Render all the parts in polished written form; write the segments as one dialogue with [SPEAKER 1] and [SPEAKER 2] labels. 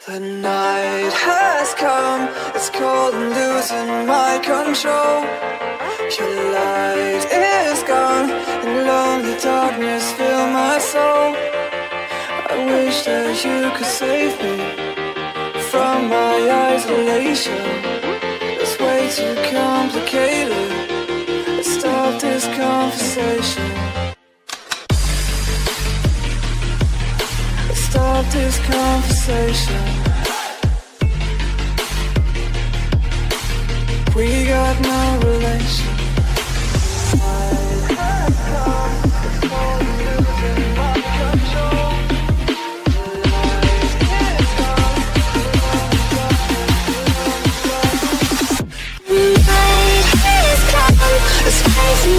[SPEAKER 1] The night has come, it's cold and losing my control. Your light is gone, and lonely darkness fill my soul. I wish that you could save me from my isolation. It's way too complicated. Let's stop this conversation. Let's stop this conversation. We got no relation. It's crazy,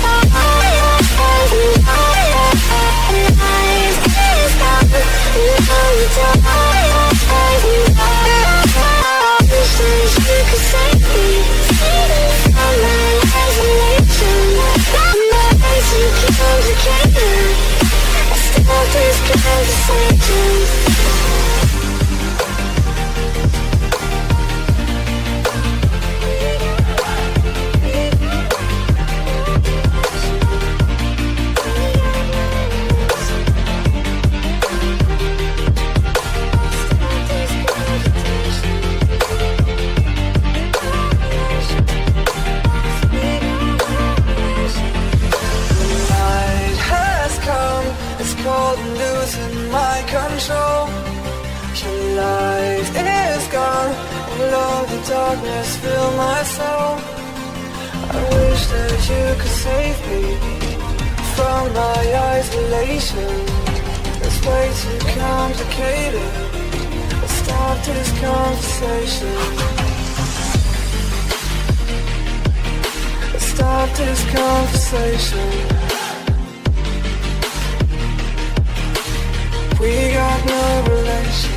[SPEAKER 1] darkness fill my soul. I wish that you could save me from my isolation. It's way too complicated. Let's stop this conversation. Let's stop this conversation. We got no relation.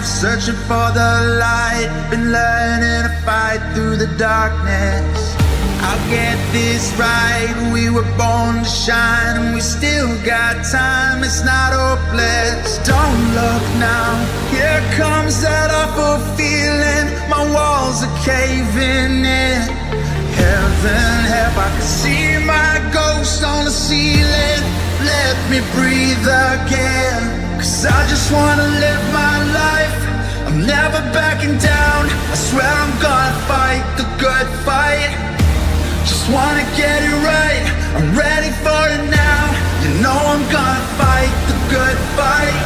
[SPEAKER 2] Searching for the light, been learning to fight through the darkness. I'll get this right, we were born to shine, and we still got time, it's not hopeless. Don't look now, here comes that awful feeling, my walls are caving in. Heaven help, I can see my ghost on the ceiling. Let me breathe again, 'cause I just wanna live my life. I'm never backing down, I swear I'm gonna fight the good fight. Just wanna get it right, I'm ready for it now. You know I'm gonna fight the good fight.